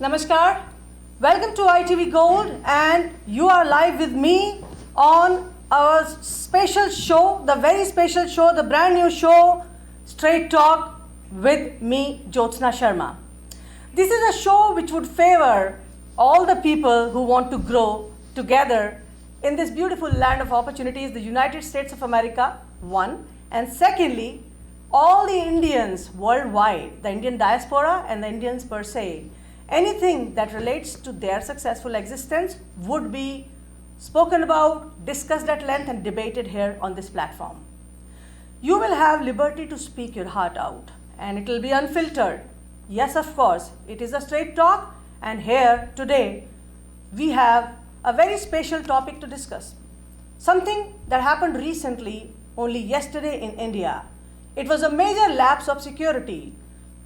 Namaskar. Welcome to ITV Gold, and you are live with me on our special show, the very special show, the brand new show, Straight Talk with me, Jyotsna Sharma. This is a show which would favor all the people who want to grow together in this beautiful land of opportunities, the United States of America, one, and secondly, all the Indians worldwide, the Indian diaspora and the Indians per se. Anything that relates to their successful existence would be spoken about, discussed at length, and debated here on this platform. You will have liberty to speak your heart out, and it will be unfiltered. Yes, of course, it is a straight talk, and here today we have a very special topic to discuss. Something that happened recently, only yesterday in India. It was a major lapse of security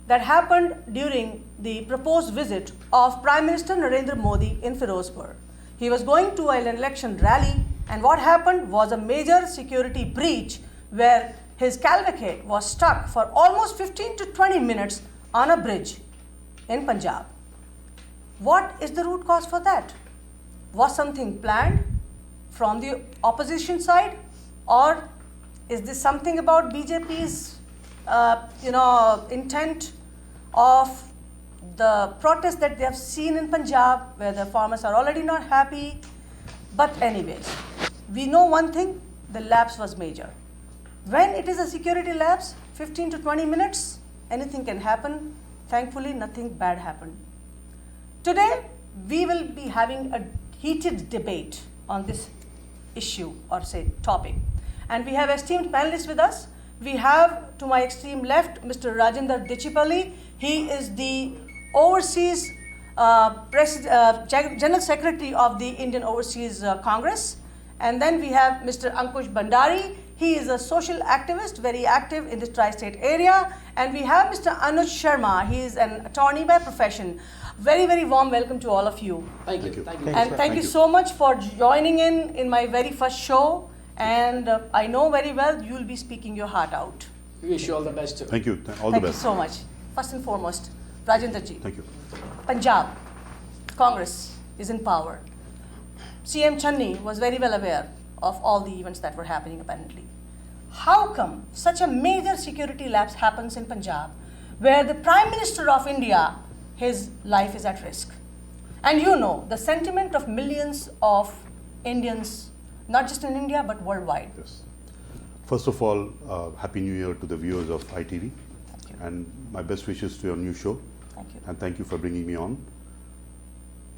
that happened during the proposed visit of Prime Minister Narendra Modi in Firozpur. He was going to an election rally, and what happened was a major security breach where his cavalcade was stuck for almost 15 to 20 minutes on a bridge in Punjab. What is the root cause for that? Was something planned from the opposition side, or is this something about BJP's intent of the protest that they have seen in Punjab, where the farmers are already not happy? But anyways, we know one thing, the lapse was major. When it is a security lapse, 15 to 20 minutes, anything can happen. Thankfully, nothing bad happened. Today, we will be having a heated debate on this issue, or say topic. And we have esteemed panelists with us. We have, to my extreme left, Mr. Rajendra Dechipalli. He is the Overseas General Secretary of the Indian Overseas Congress. And then we have Mr. Ankush Bhandari. He is a social activist, very active in the tri-state area. And we have Mr. Anuj Sharma. He is an attorney by profession. Very, very warm welcome to all of you. Thank you. And thank you so much for joining in my very first show. And I know very well you will be speaking your heart out. We wish you all the best too. Thank you. All the best. Thank you so much. First and foremost, Rajendra ji. Thank you. Punjab, Congress is in power. CM Channi was very well aware of all the events that were happening apparently. How come such a major security lapse happens in Punjab, where the Prime Minister of India, his life is at risk? And you know the sentiment of millions of Indians, not just in India, but worldwide. Yes. First of all, Happy New Year to the viewers of ITV. Thank you. And my best wishes to your new show. Thank you. And thank you for bringing me on.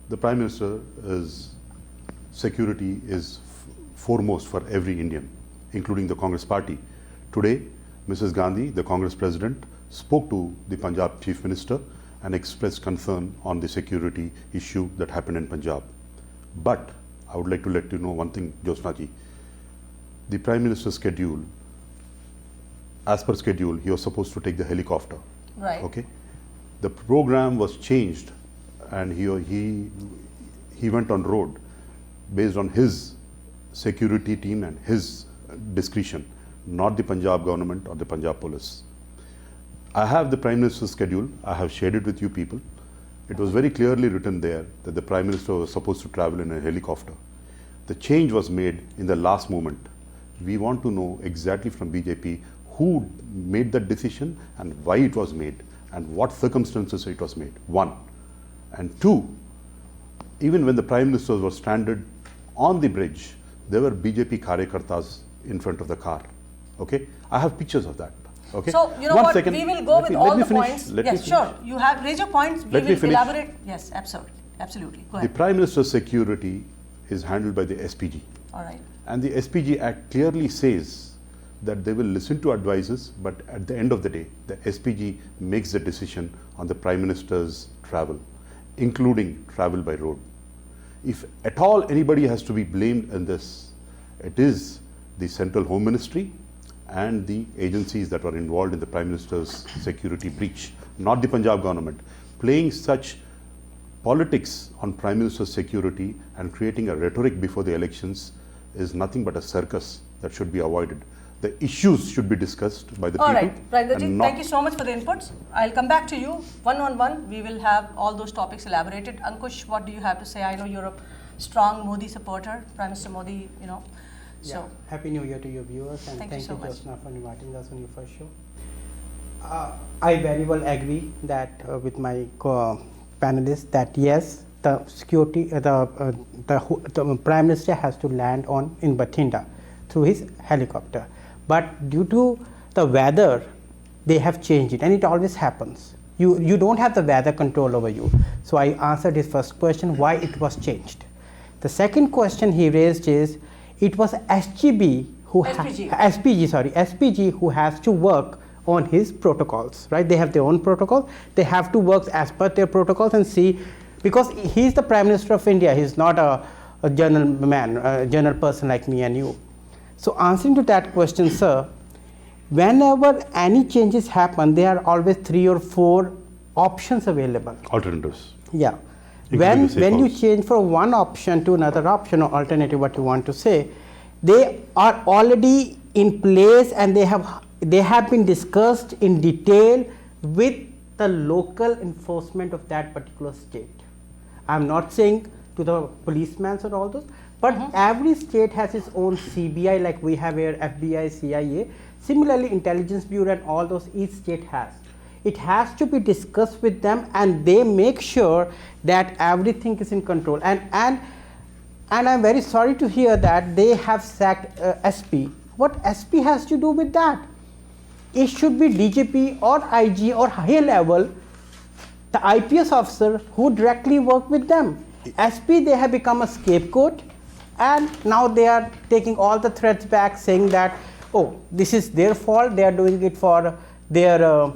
The Prime Minister's security is foremost for every Indian, including the Congress party. Today, Mrs. Gandhi, the Congress president, spoke to the Punjab Chief Minister and expressed concern on the security issue that happened in Punjab. But I would like to let you know one thing, Jyotsna ji. The Prime Minister's schedule, as per schedule, he was supposed to take the helicopter. Right. Okay. The program was changed, and he went on road based on his security team and his discretion, not the Punjab government or the Punjab police. I have the Prime Minister's schedule. I have shared it with you people. It was very clearly written there that the Prime Minister was supposed to travel in a helicopter. The change was made in the last moment. We want to know exactly from BJP who made that decision and why it was made and what circumstances it was made, one. And two, even when the Prime Minister was stranded on the bridge, there were BJP Karyakartas in front of the car. Okay? I have pictures of that. Okay. So, you know One what, second. we will go with all the finish. points. Let me Yes, finish. sure. You have raised your points. We Let me will finish. elaborate. Yes, absolutely. Go The ahead. Prime Minister's security is handled by the SPG. All right. And the SPG Act clearly says that they will listen to advices, but at the end of the day, the SPG makes the decision on the Prime Minister's travel, including travel by road. If at all anybody has to be blamed in this, it is the Central Home Ministry and the agencies that were involved in the Prime Minister's security breach, not the Punjab government. Playing such politics on Prime Minister's security and creating a rhetoric before the elections is nothing but a circus that should be avoided. The The issues should be discussed by the All people. right, Rajendraji, and not- thank you so much for the inputs. I'll come back to you one-on-one. We will have all those topics elaborated. Ankush, what do you have to say? I know you're a strong Modi supporter, Prime Minister Modi, you know. So, Yeah. Happy New Year to your viewers, and Thank you thank so you, much. Jyotsna, for inviting us on your first show. I very well agree that with my panelists that yes, the security, the Prime Minister has to land in Bathinda through his helicopter. But due to the weather, they have changed it, and it always happens. You don't have the weather control over you. So I answered his first question, why it was changed. The second question he raised is, it was SPG who has to work on his protocols, right? They have their own protocol. They have to work as per their protocols and see, because he's the Prime Minister of India. He's not a general man, a general person like me and you. So answering to that question, sir, whenever any changes happen, there are always 3 or 4 options available. Alternatives. Yeah. Including the safe When you house. change from one option to another option or alternative, what you want to say, they are already in place and they have been discussed in detail with the local enforcement of that particular state. I'm not saying to the policemen or all those, but every state has its own CBI, like we have here FBI, CIA. Similarly, Intelligence Bureau and all those each state has. It has to be discussed with them, and they make sure that everything is in control. And I'm very sorry to hear that they have sacked SP. What SP has to do with that? It should be DGP or IG or higher level, the IPS officer who directly work with them. SP, they have become a scapegoat, and now they are taking all the threats back, saying that, oh, this is their fault, they are doing it for their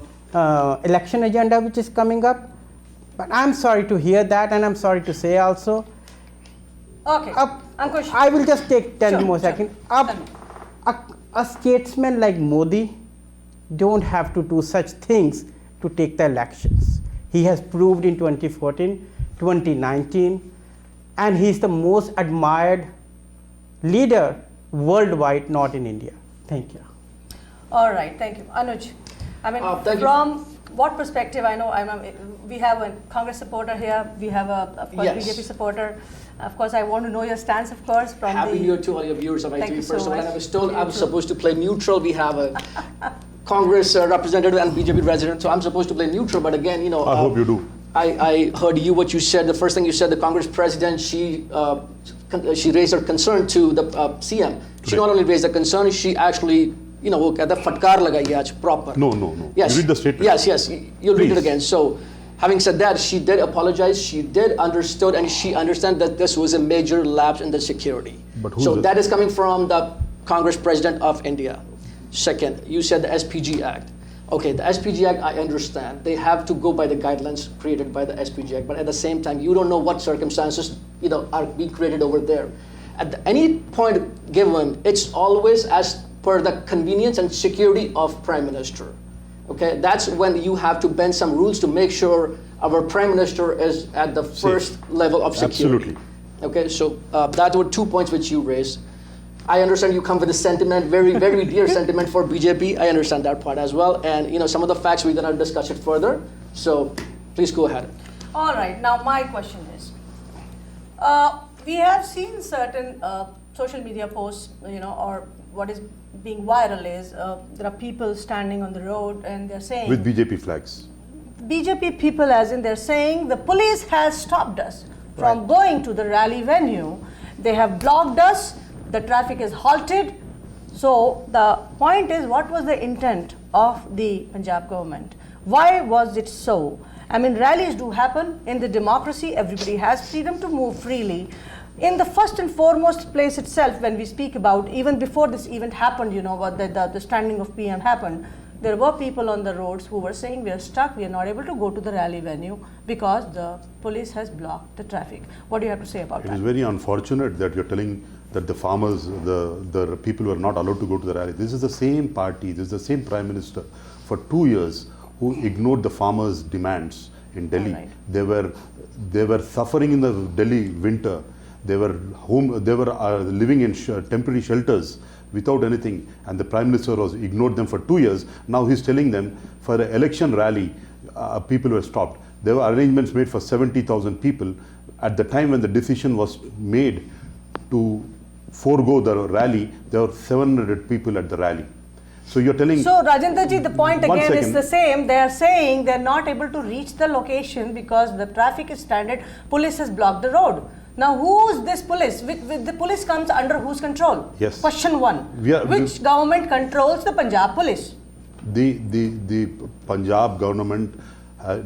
election agenda which is coming up. But I'm sorry to hear that, and I'm sorry to say also. okay, Ankush. I will just take 10 Sure, more sure. seconds. Tell me. A statesman like Modi don't have to do such things to take the elections. He has proved in 2014, 2019, and he is the most admired leader worldwide, not in India. Thank you. All right, thank you. Anuj, I mean, Thank you. from what perspective, I know we have a Congress supporter here, we have of course, Yes. BJP supporter. Of course, I want to know your stance, of course, from Happy the... New Year to all your viewers of Thank you ITV. so First of all, much. and I was told You I was too. supposed to play neutral. We have a Congress representative and BJP resident, so I'm supposed to play neutral. But again, I hope you do. I heard what you said. The first thing you said, the Congress president, she raised her concern to the CM. She not only raised the concern, she actually, वो कहता है फटकार लगाई आज proper. No. Yes. You read the statement. Yes. You'll read it Please. again. So, having said that, she did apologize. She did understood, and she understand that this was a major lapse in the security. But who's so the- that is coming from the Congress President of India. Second, you said the SPG Act. Okay, the SPG Act, I understand. They have to go by the guidelines created by the SPG Act, but at the same time, you don't know what circumstances are being created over there. At any point given, it's always as per the convenience and security of Prime Minister. Okay, that's when you have to bend some rules to make sure our Prime Minister is at the first level of security. Absolutely. Okay, so that were 2 points which you raised. I understand you come with a sentiment, very, very dear sentiment for BJP. I understand that part as well. And some of the facts we're gonna discuss it further. So please go ahead. All right, now my question is, we have seen certain social media posts, or what is being viral is, there are people standing on the road and they're saying, With BJP flags. BJP people as in they're saying the police has stopped us from going to the rally venue. They have blocked us, the traffic is halted. So the point is, what was the intent of the Punjab government? Why was it so? I mean, rallies do happen in the democracy. Everybody has freedom to move freely. In the first and foremost place itself, when we speak about, even before this event happened, what the standing of PM happened, there were people on the roads who were saying, we are stuck, we are not able to go to the rally venue because the police has blocked the traffic. What do you have to say about It that? is very unfortunate that you're telling that the farmers, the people were not allowed to go to the rally. This is the same party, this is the same Prime Minister for 2 years who ignored the farmers' demands in Delhi. Right. They were suffering in the Delhi winter. They were living in temporary shelters without anything, and the Prime Minister was ignored them for 2 years. Now he's telling them for an election rally, people were stopped. There were arrangements made for 70,000 people. At the time when the decision was made to forego the rally, there were 700 people at the rally. So you're telling... So Rajendra ji, the point One again is second. the same. They are saying they're not able to reach the location because the traffic is stranded. Police has blocked the road. Now who's this police? With the police comes under whose control? Yes. Question one. Which government controls the Punjab police? The Punjab government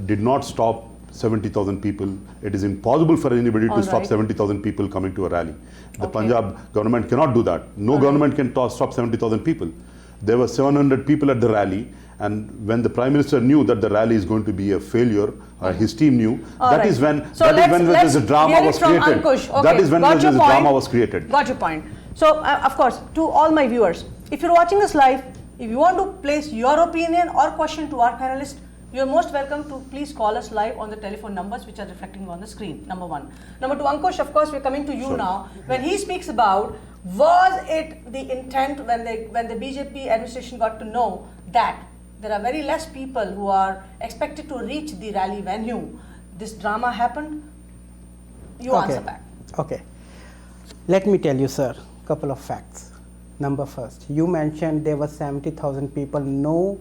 did not stop 70,000 people. It is impossible for anybody to stop 70,000 people coming to a rally. The Punjab government cannot do that. No government can stop 70,000 people. There were 700 people at the rally, and when the Prime Minister knew that the rally is going to be a failure, his team knew, that is when the drama was created. That is when the drama was created. Got your point. So, of course, to all my viewers, if you're watching us live, if you want to place your opinion or question to our panelists, you're most welcome to please call us live on the telephone numbers which are reflecting on the screen, number one. Number two, Ankush, of course, we're coming to you now. When he speaks about, was it the intent when the BJP administration got to know that there are very less people who are expected to reach the rally venue, this drama happened? You answer back. Okay. Let me tell you, sir, couple of facts. Number first, you mentioned there were 70,000 people. No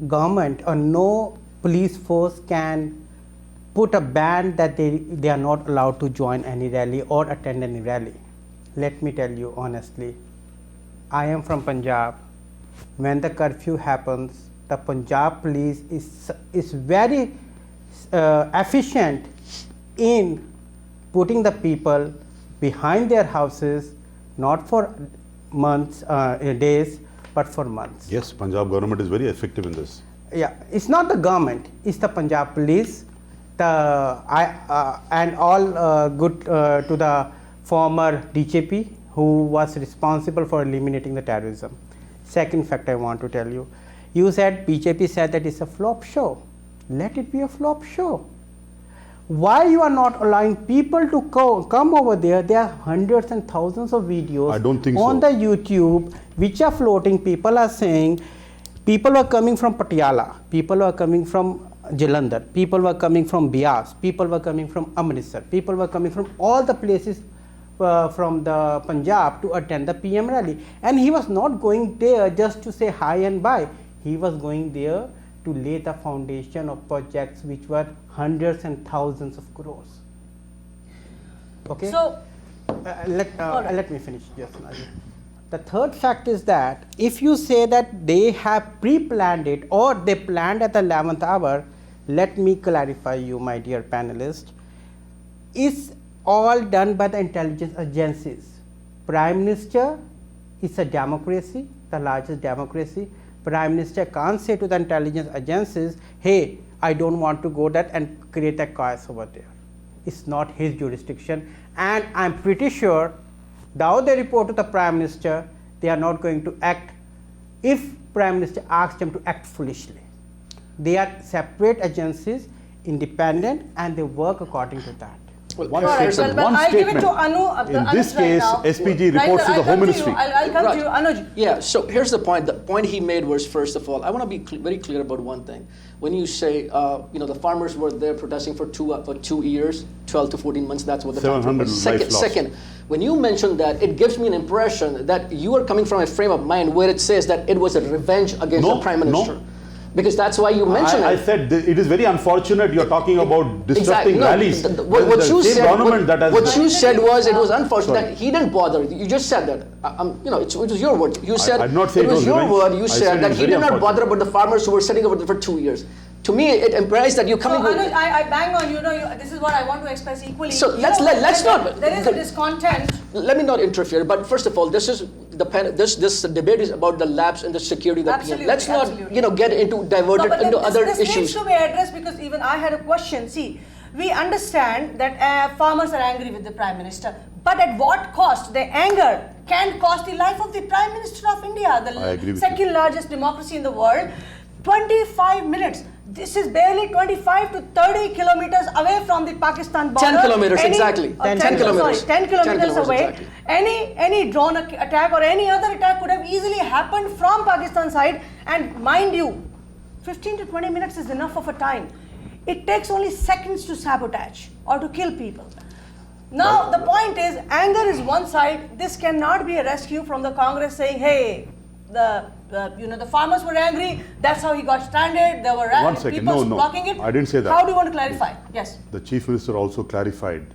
government or no police force can put a ban that they are not allowed to join any rally or attend any rally. Let me tell you honestly, I am from Punjab. When the curfew happens, the Punjab police is very efficient in putting the people behind their houses, not for months, days, but for months. Yes, Punjab government is very effective in this. Yeah, it's not the government, it's the Punjab police, and all good to the former DJP who was responsible for eliminating the terrorism. Second fact I want to tell you, you said BJP said that it's a flop show. Let it be a flop show. Why you are not allowing people to come over there? There are hundreds and thousands of videos I don't think on so. the YouTube which are floating. People are saying people are coming from Patiala, people are coming from Jalandhar, people were coming from Bias, people were coming from Amritsar, people were coming from all the places from the Punjab to attend the PM rally. And he was not going there just to say hi and bye. He was going there to lay the foundation of projects which were hundreds and thousands of crores. Okay? So, let me finish. Yes, Najib. The third fact is that if you say that they have pre-planned it or they planned at the 11th hour, let me clarify you, my dear panelists. It's all done by the intelligence agencies. Prime Minister is a democracy, the largest democracy. Prime Minister can't say to the intelligence agencies, hey, I don't want to go there and create a chaos over there. It's not his jurisdiction, and I'm pretty sure now they report to the Prime Minister, they are not going to act if Prime Minister asks them to act foolishly. They are separate agencies, independent, and they work according to that. One I'll give it to Anu. In this case, SPG reports to the Home Ministry. I'll come to you, Anuj. Yeah, so here's the point. The point he made was, first of all, I want to be very clear about one thing. When you say, the farmers were there protesting for 2 years, 12 to 14 months, that's what the time frame was. Second, when you mention that, it gives me an impression that you are coming from a frame of mind where it says that it was a revenge against the Prime Minister. No. Because that's why you mentioned I it. said it is very unfortunate you're talking about disrupting Exactly. rallies. What you said was it was unfortunate Sorry. that he didn't bother. You just said that. It was your word. You said I did not say it was your revenge. word. You I said it that was he very did not bother unfortunate. about the farmers who were sitting over there for 2 years. To me, it implies that you're So coming. Anuj, I bang on this is what I want to express equally. So let's not. There is a discontent. Let me not interfere. But first of all, this debate is about the lapse in the security of the Absolutely, PM. Let's not get diverted into other this issues. needs to be addressed because even I had a question. See, we understand that farmers are angry with the Prime Minister, but at what cost? Their anger can cost the life of the Prime Minister of India, I agree the with second largest democracy in the world. 25 minutes. This is barely 25 to 30 kilometers away from the Pakistan border. 10 kilometers, exactly. 10 10 kilometers. Sorry, 10 kilometers away. exactly. Any drone attack or any other attack could have easily happened from Pakistan side. And mind you, 15 to 20 minutes is enough of a time. It takes only seconds to sabotage or to kill people. Now the point is, anger is one side. This cannot be a rescue from the Congress saying, "Hey, the farmers were angry. That's how he got stranded. There were One second. people No. blocking it." I didn't say that. How do you want to clarify? Yes. The chief minister also clarified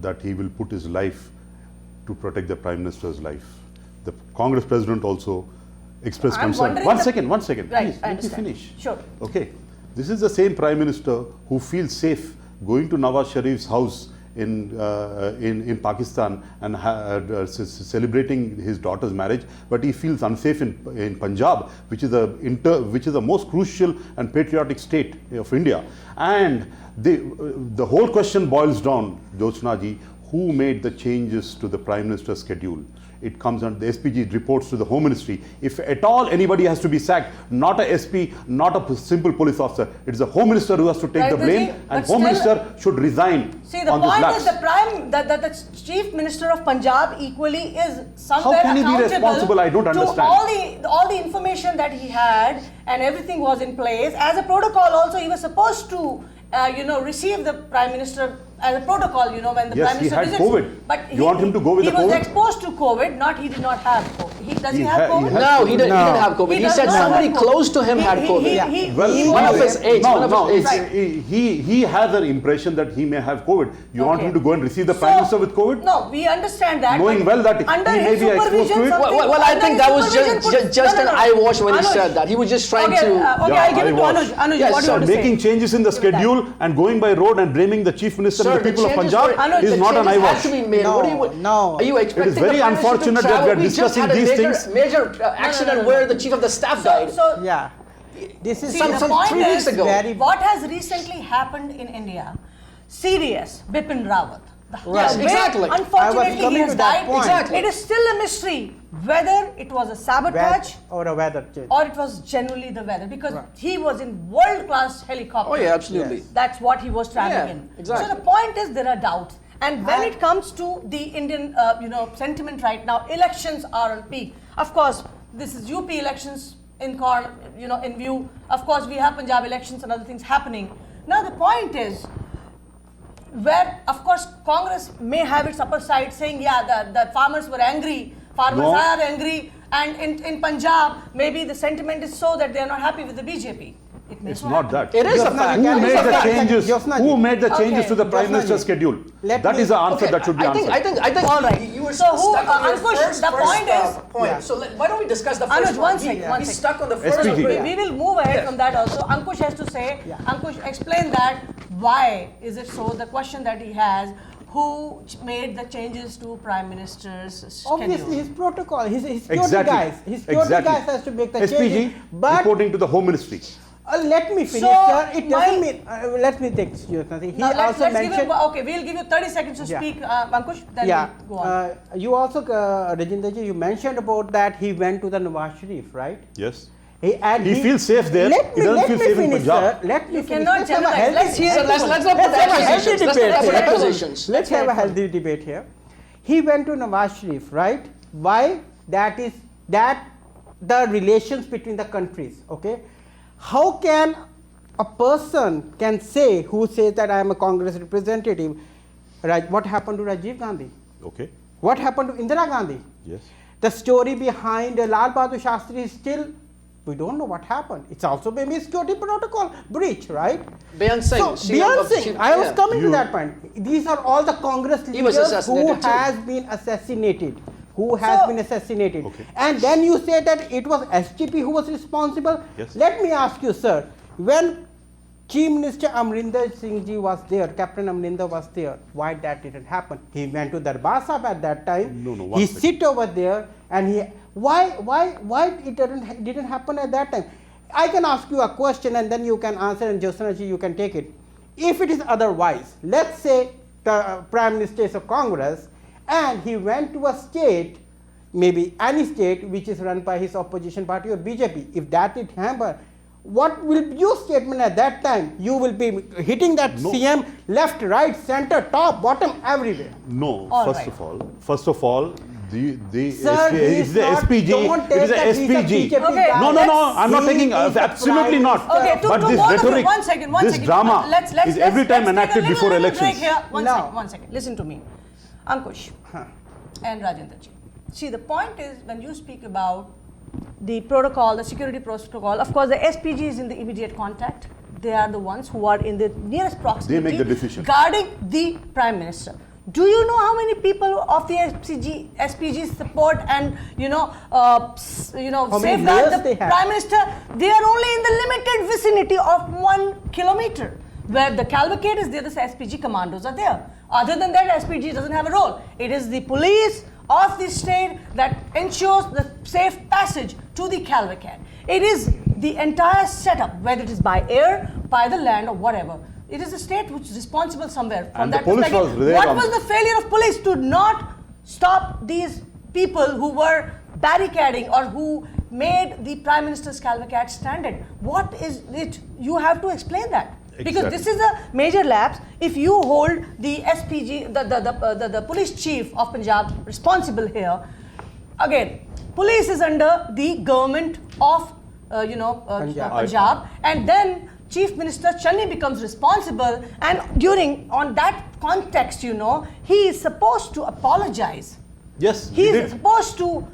that he will put his life to protect the prime minister's life. The Congress president also expressed I'm concern. wondering One the- second, Right, please, I let me understand. finish. Sure. Okay. This is the same prime minister who feels safe going to Nawaz Sharif's house in Pakistan and celebrating his daughter's marriage, but he feels unsafe in Punjab, which is the most crucial and patriotic state of India. And the whole question boils down, Jyotsna ji, who made the changes to the prime minister's schedule? It comes under the SPG reports to the Home Ministry. If at all anybody has to be sacked, not a SP, not a simple police officer, it's the Home Minister who has to take the Right, blame, but and still- Home Minister should resign See, the on this point lapse. is the Chief Minister of Punjab equally is somewhere can he be accountable responsible? I don't to understand. all the information that he had, and everything was in place. As a protocol also, he was supposed to receive the Prime Minister as a protocol, when the Yes, Prime he Minister had visits. COVID. But You want him to go with he the was COVID? exposed to COVID, he did not have COVID. Does he He have had- he COVID? had- No, he didn't have COVID. He does said not somebody have COVID. close to him had COVID. Well, One of his aides, No, one of no, his aides. Right. he has an impression that he may have COVID. You want Okay. him to go and receive the Prime Minister with COVID? No, we understand that. Knowing but well that under he may his be exposed to supervision, it? something- Well, I under think his that was supervision just no, an no, no. eyewash when he Anuj. said that. He was just trying Okay, to. okay, Yeah, I'll give it to eyewash. Anuj. Anuj, Yes, what do you sir, want to say? Making changes in the Give it that. schedule and going by road and blaming the Chief Minister Sir, and the people of changes Punjab were- is the not an changes had eyewash. to be made. No, What are you, no. Are you expecting very the Prime Minister to unfortunate that travel? we are We just discussing had a these major, things. major accident no. where the chief of the staff died. So, Yeah. This is see, Some- the some point 3 weeks is, ago. very what has recently happened in India? CDS, Bipin Rawat. Yes, the way, exactly. Unfortunately, I was coming he has to that died. point. Exactly. It is still a mystery whether it was a sabotage or a weather change. or it was genuinely the weather, because Right. he was in world-class helicopter. Oh yeah, absolutely. Yes. That's what he was traveling Yeah, in. exactly. So the point is, there are doubts. And when it comes to the Indian, sentiment right now, elections are on peak. Of course, this is UP elections in view. Of course, we have Punjab elections and other things happening. Now the point is, where of course Congress may have its upper side saying, yeah, the farmers were angry, farmers No. are angry, and in Punjab, maybe the sentiment is so that they are not happy with the BJP. It may It's so not happen. that. It is a Jyotsna, fact. can Who you made just the a second, changes? Jyotsna Who ji. made the changes Okay, to the Prime Jyotsna Minister's ji. schedule? Let That me- is the answer Okay, that should be I think, answered. I think All right. you were So who- stuck on your Ankush, first, the point is- point. Yeah. So why don't we discuss the first Anuj, one He- second, one He's second. stuck on the first SPG. one. We will move ahead Yes. from that also. Ankush has to say, Yeah. Ankush, explain that why is it so? The question that he has, who made the changes to Prime Minister's schedule? Obviously, his protocol, his security Exactly. guys, his security guys has to make the SPG changes. But reporting to the Home Ministry. let me finish, So, sir. It doesn't mean. Let me take Jyotsna ji. He Now, let's also give him, mentioned. okay, we'll give you 30 seconds to Yeah. speak, Ankush, then Yeah, we'll go on. you also, Rajinder ji, you mentioned about that he went to the Nawaz Sharif, right? Yes. And He feels safe there. Let He me, doesn't let feel me safe in finish, Punjab. sir. Let me You finish. cannot Let's have a generalize. healthy- Let's hear So let's not put Let's have a healthy accusations. Let's debate not put here. accusations. Let's have a Let's hear healthy debate here. He went to Nawaz Sharif, right? Why? That is that the relations between the countries. Okay, how can a person can say who says that I am a Congress representative? Right? What happened to Rajiv Gandhi? Okay. What happened to Indira Gandhi? Yes. The story behind Lal Bahadur Shastri is still, we don't know what happened. It's also maybe a security protocol breach, right? Bayan Singh. So, she- Bayan she- Singh, I was yeah. coming to You- that point. These are all the Congress He was leaders who assassinated too. has been assassinated. Who has So- been assassinated. Okay. And then you say that it was SGP who was responsible. Yes. Let me ask you, sir, when Chief Minister Amrinder Singh ji was there, Captain Amrinder was there, why that didn't happen? He went to Darbar Sahib at that time. No, one he second. sit over there and he, why it didn't happen at that time? I can ask you a question and then you can answer, and Jyotsna ji, you can take it. If it is otherwise, let's say the Prime Minister is of Congress and he went to a state, maybe any state which is run by his opposition party or BJP, if that did happen, what will be your statement at that time? You will be hitting that No. CM left, right, center, top, bottom, everywhere. No, All first right. of all, the Sir, he it's is the not- SPG. don't It is take a that he's a SPG. BJP Okay. guy. No, Let's- I'm not He taking. is the Absolutely prime not. Okay, But to this both of you, rhetoric, one second. this drama let's is every time take a enacted little before break elections. here. One No. second, one second. Listen to me, Ankush and Rajendra ji. See, the point is when you speak about the protocol, the security protocol, of course, the SPG is in the immediate contact. They are the ones who are in the nearest proximity. They make the decision. Guarding the Prime Minister. Do you know how many people of the SPG support and How many safeguard layers the they have? Prime Minister? They are only in the limited vicinity of 1 kilometer. Where the cavalcade is there, the SPG commandos are there. Other than that, SPG doesn't have a role. It is the police of the state that ensures the safe passage to the cavalcade. It is the entire setup, whether it is by air, by the land, or whatever. It is the state which is responsible somewhere. From And the that police perspective. was there What on- was the failure of police to not stop these people who were barricading or who made the Prime Minister's cavalcade standard? What is it? You have to explain that. Because Exactly. this is a major lapse. If you hold the SPG, the police chief of Punjab responsible here, again, police is under the government of Punjab, and then Chief Minister Channi becomes responsible, and on that context, he is supposed to apologize. Yes, He we is did. supposed to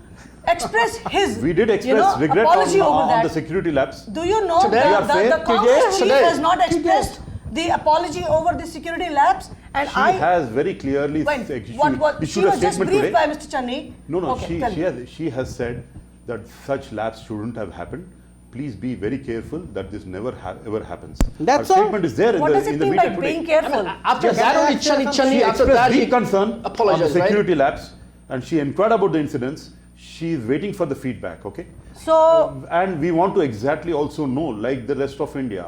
express his We did express regret apology over on that. the security lapse. Do you know Today- We are that fair. the Congress Today- chief has not expressed the apology over the security lapse? And She has very clearly when, issued she a was just statement briefed today. by Mr. Channi. No, Okay, tell me. she has said that such lapse shouldn't have happened. Please be very careful that this never ever happens. That's Her all. statement is there What in does the it in the mean media by today. being careful? After Yes, that I only accept Channi, some- She after that expressed he deep concern on the apologized, right? security lapse, and she inquired about the incidents. She is waiting for the feedback. Okay. So, And we want to exactly also know, like the rest of India,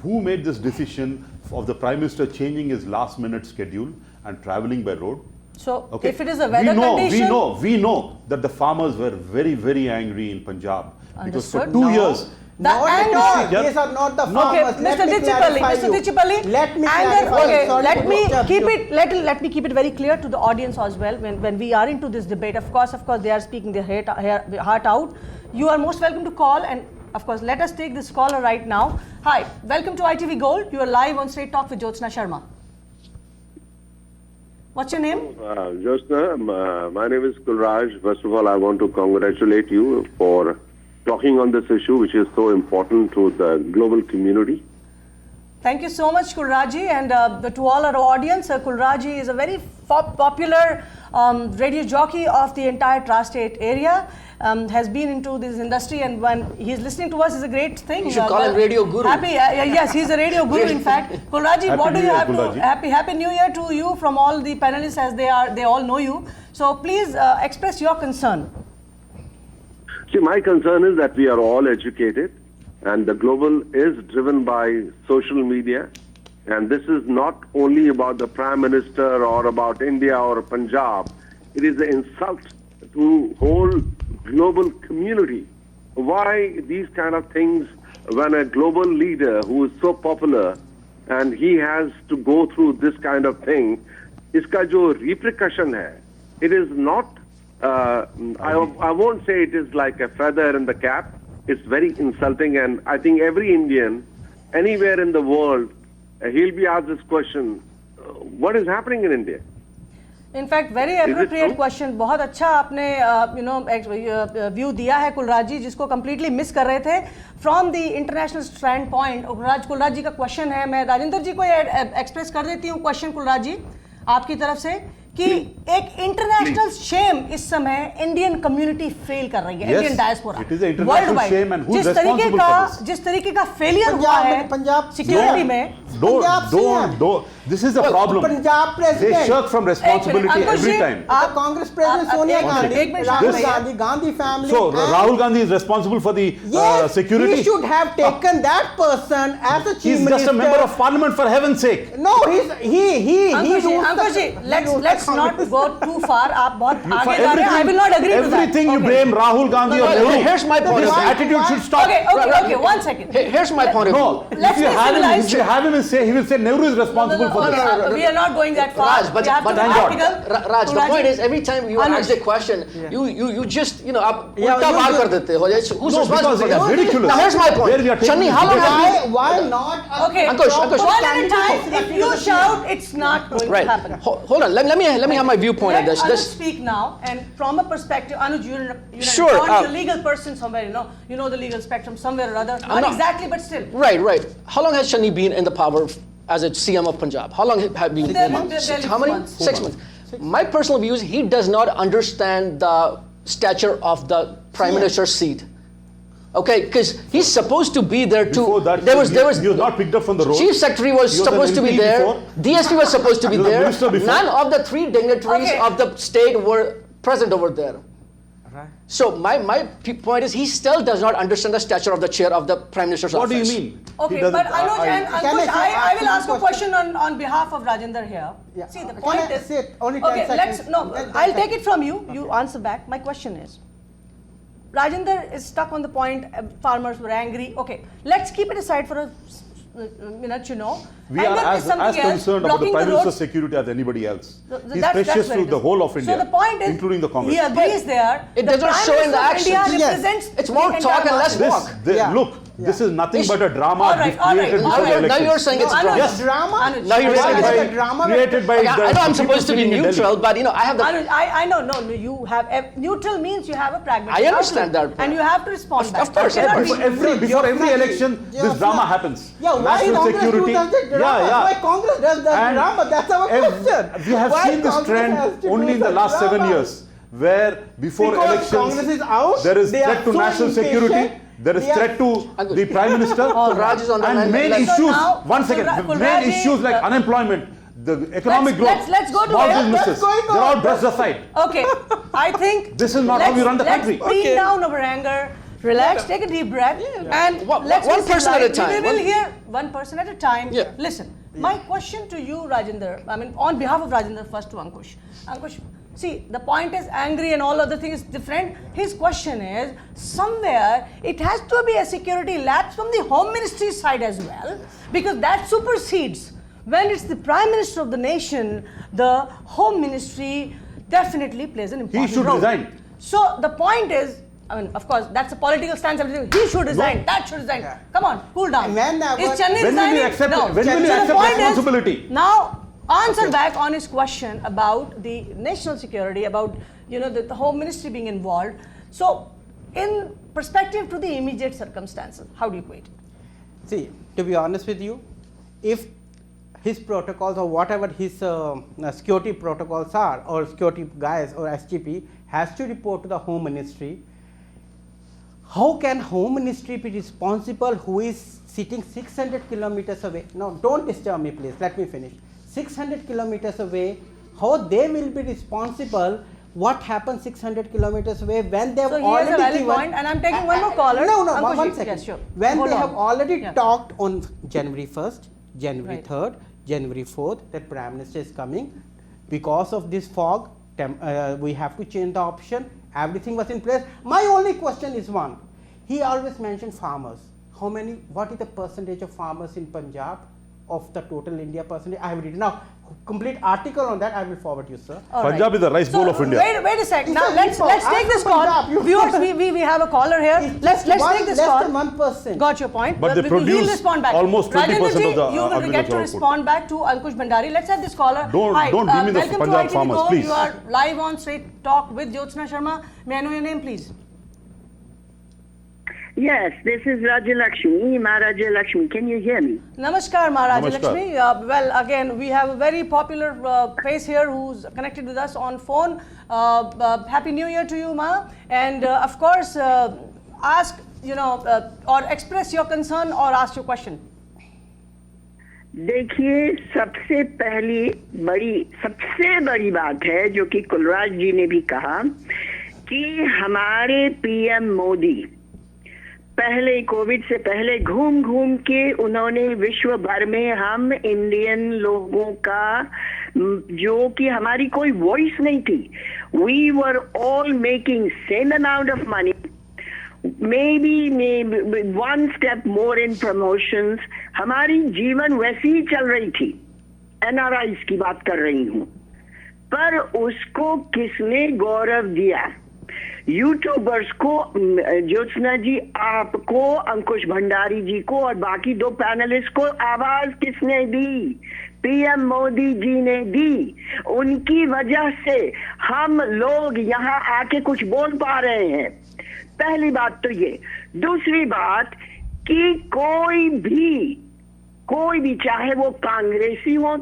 who made this decision of the Prime Minister changing his last minute schedule and traveling by road. Okay. if it is a weather condition, we know that the farmers were very, very angry in Punjab because for Understood. 2 No. years. Not at anger- all. Yeah. These are not the No. farmers. Okay, Let Mr. me Ditchipalli, clarify Mr. you. Ditchipalli, Let me anger, clarify. okay, Sorry let to me interrupt keep you. it, let me keep it very clear to the audience as well. When we are into this debate, of course, they are speaking their heart out. You are most welcome to call, and of course, let us take this caller right now. Hi, welcome to ITV Gold. You are live on Straight Talk with Jyotsna Sharma. What's your name? Jyotsna, my name is Kulraj. First of all, I want to congratulate you for talking on this issue, which is so important to the global community. Thank you so much, Kulraji, and to all our audience. Kulraji is a very popular radio jockey of the entire tri-state area. Has been into this industry, and when he's listening to us is a great thing. You should call him Radio Guru. Yes, he's a radio guru. In fact, Kulraji, Happy what do New you Year, have to Kulraji. happy New Year to you from all the panelists, as they all know you. So please express your concern. See, my concern is that we are all educated, and the global is driven by social media. And this is not only about the Prime Minister or about India or Punjab. It is an insult to whole global community. Why these kind of things when a global leader who is so popular and he has to go through this kind of thing, iska jo repercussion hai, it is not, I won't say it is like a feather in the cap. It's very insulting, and I think every Indian, anywhere in the world, he'll be asked this question, what is happening in India? In fact, very it appropriate true? question. बहुत अच्छा आपने view दिया है कुलराज जी, जिसको completely miss कर रहे थे. From the international standpoint, Kulraj जी का question है, मैं राजेंद्र जी को express कर देती हूँ question कुलराज जी आपकी तरफ से कि एक इंटरनेशनल शेम इस समय इंडियन कम्युनिटी फेल कर रही है, Yes, Indian diaspora it is an international shame, and who is responsible for this? जिस तरीके का फेलियर हुआ है पंजाब सिक्योरिटी में, Don't. This is the problem. Punjab They president. shirk from responsibility Ankush every ji, time. The Congress President Sonia एक Gandhi, minute, Rahul this- Gandhi, Gandhi family. So and Rahul Gandhi is responsible for the yes, security. he should have taken that person as a chief He's minister. just a member of parliament, for heaven's sake. No, he Ankush ji, rules Ankush ji, the- let's he rules let's the not Congress. go too far. आप बहुत For आगे जा रहे हैं. I will not agree to that. everything you Okay. blame Rahul Gandhi or No, Nehru. here's my point This of view. attitude should stop. Okay, one second. Here's my point of No, view. Let's if you be have him, civilized. if you have him, he will say Nehru is responsible for this. We are not going that far. Raj, but we have to be thank God. practical. Raj, the Raji- point is, every time you Anuj. ask a question, you just, आप Yeah, उल्टा you- bar you- कर देते हो. Who's No, responsible because for it is that? ridiculous. Now here's my point. Where we are taking Shani, this how long have Why, you... why not? a Okay, Ankush, proper Ankush. one at a candidate time. for If you security? shout, it's not going Right. to happen. Hold on. Let me have my viewpoint on Let this. Anuj This speak now, and from a perspective, Anuj, you're Sure, a legal person somewhere, you know the legal spectrum somewhere or other. Not not- exactly, but still. right. How long has Shani been in the power as a CM of Punjab? How long have you They're- been? they're- they're How many? 6 months. 6 months. My personal view is he does not understand the stature of the prime minister's seat. Okay, because he's supposed to be there to. Before that, there was he was not picked up from the road. Chief Secretary was He was an supposed to be MP there. before. DSP was supposed to be He was a there. minister before. None of the three dignitaries Okay. of the state were present over there. So my point is he still does not understand the stature of the chair of the prime minister's What do office. you mean? Okay, He doesn't- but Anuj and Can Ankush, I I will ask ask you a a question on behalf of Rajendra here. Yeah. See, the Can point I is... say it? Only 10 okay, seconds. let's... No, 10 I'll take seconds. it from you. You answer back. My question is, Rajendra is stuck on the point, farmers were angry. Okay, let's keep it aside for a minute, We And are then there's as something else, concerned about the blocking Prime Minister's roads. security as anybody else. He's That's precious very to the good. whole of India, So the point is, including the Congress. he agrees there. It the does not Prime show in the Minister of India actions. Yes. represents It's more the talk entire and less market. walk. This, Yeah. look, this is nothing but a drama All right, all right, created all before right. the Now elections. you're saying it's No, drama. Yes. Drama? Anuj, Now you're Why saying is it's it a drama? created by Okay, the I know I'm people supposed to be sitting in Delhi. neutral, but I have the. Anuj, I know, no, you have, neutral means you have a pragmatic I understand outlook, that. And you have to respond back. Of course, You cannot of course. be- Before every You're election, flat- this you're drama flat- happens. Yeah, why National Congress security. does the drama? Why Congress does the And- drama? That's our and question. We have Why seen this Congress trend has to only do in the such last 7 drama? years, where before Because elections, Congress is out, there is they threat are to so national impatient, security, there is they are- threat to the Prime Minister, Raj is on the line. and main Let's- issues, now, one second, Kulraji, main issues like unemployment, the economic growth, let's go to small it. businesses, What's going they're all on? brushed aside. Okay, I think This is not how we run the country. Let's bring down our anger, relax, take a deep breath, and One- let's one be person at a civilized. time. We will One- hear one person at a time. Yeah. Listen, my question to you, Rajendra, I mean, on behalf of Rajendra, first to Ankush. Ankush, see, the point is angry and all other things is different. His question is, somewhere it has to be a security lapse from the Home Ministry side as well, because that supersedes. When it's the Prime Minister of the nation, the Home Ministry definitely plays an important should role. resign. So the point is, I mean, of course, that's a political stance. Everything. He should resign. That should resign. Yeah. Come on, cool down. Whenever- Is Chennai When will resigning? you accept no. it? When will you So the accept point is, responsibility? now, answer back on his question about the national security, about the Home Ministry being involved. So, in perspective to the immediate circumstances, how do you equate? See, to be honest with you, if his protocols or whatever his security protocols are, or security guys or SGP has to report to the Home Ministry, how can Home Ministry be responsible who is sitting 600 kilometers away? No, don't disturb me please, let me finish. 600 kilometers away, how they will be responsible? What happens 600 kilometers away when they have So he has already a valid given? point, and I'm taking one more caller. No, Ankush, one yes, second. sure. When Hold they on. have already Yeah. talked on January 1st, January Right. 3rd, January 4th, that Prime Minister is coming. Because of this fog, we have to change the option. Everything was in place. My only question is one. He always mentioned farmers. What is the percentage of farmers in Punjab of the total India percentage? I have written now. Complete article on that I will forward you, sir. All Punjab is the rice bowl of India. Wait a sec. It's Now a let's info. take I'm this from call. Punjab, you- Viewers, we have a caller here. It's Let's just take this less call. than 1%. Got your point. But they He'll produce respond back. almost 20% Rajendra ji, of the you will get to agricultural output. respond back to Ankush Bhandari. Let's have this caller. Don't Hi, give me the welcome Punjab to ITV farmers, Gold. please. You are live on Straight Talk with Jyotsna Sharma. May I know your name, please? Yes, this is Raja Lakshmi, Maharaja Lakshmi. Can you hear me? Namaskar, Maharaja Namaskar. Lakshmi. Well, again, we have a very popular face here who's connected with us on phone. Happy New Year to you, Ma. And of course, ask, or express your concern or ask your question. देखिए, सबसे बड़ी बात है जो कि कुलराज जी ने भी कहा कि हमारे पीएम मोदी पहले कोविड से पहले घूम घूम के उन्होंने विश्व भर में हम इंडियन लोगों का जो कि हमारी कोई वॉइस नहीं थी, we were all making same amount of money, maybe one step more in promotions. हमारी जीवन वैसी ही चल रही थी, एनआरआईज की बात कर रही हूं, पर उसको किसने गौरव दिया? यूट्यूबर्स को, ज्योत्सना जी आपको, अंकुश भंडारी जी को और बाकी 2 पैनलिस्ट को आवाज किसने दी? पीएम मोदी जी ने दी। उनकी वजह से हम लोग यहाँ आके कुछ बोल पा रहे हैं। पहली बात तो ये। दूसरी बात कि कोई भी चाहे वो कांग्रेसी हो,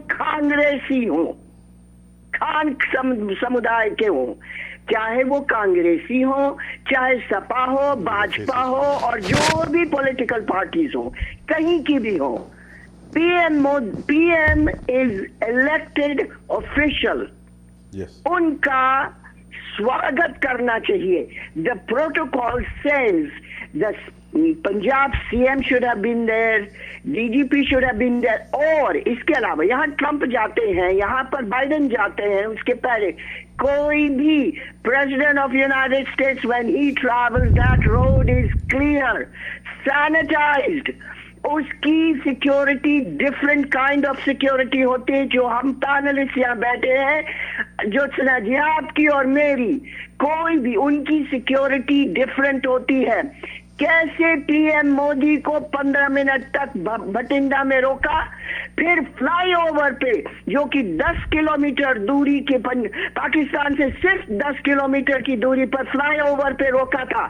खान समुदाय के हो, चाहे वो कांग्रेसी हो, चाहे सपा हो, भाजपा हो और जो भी पॉलिटिकल पार्टीज हो, कहीं की भी हो, PM is elected official. Yes. उनका स्वागत करना चाहिए. The protocol says the Punjab CM should have been there, DGP should have been there. और इसके अलावा यहाँ ट्रंप जाते हैं, यहाँ पर बाइडेन जाते हैं, उसके पहले कोई भी President of United States when he travels, that road is clear, sanitized. उसकी security different kind of security होती है। जो हम पैनलिस्ट यहाँ बैठे हैं, ज्योत्सना जी आपकी और मेरी, कोई भी उनकी सिक्योरिटी डिफरेंट होती है। कैसे पीएम मोदी को 15 मिनट तक भटिंडा में रोका, फिर फ्लाईओवर पे जो कि 10 किलोमीटर दूरी के पाकिस्तान से सिर्फ 10 किलोमीटर की दूरी पर फ्लाईओवर पे रोका था।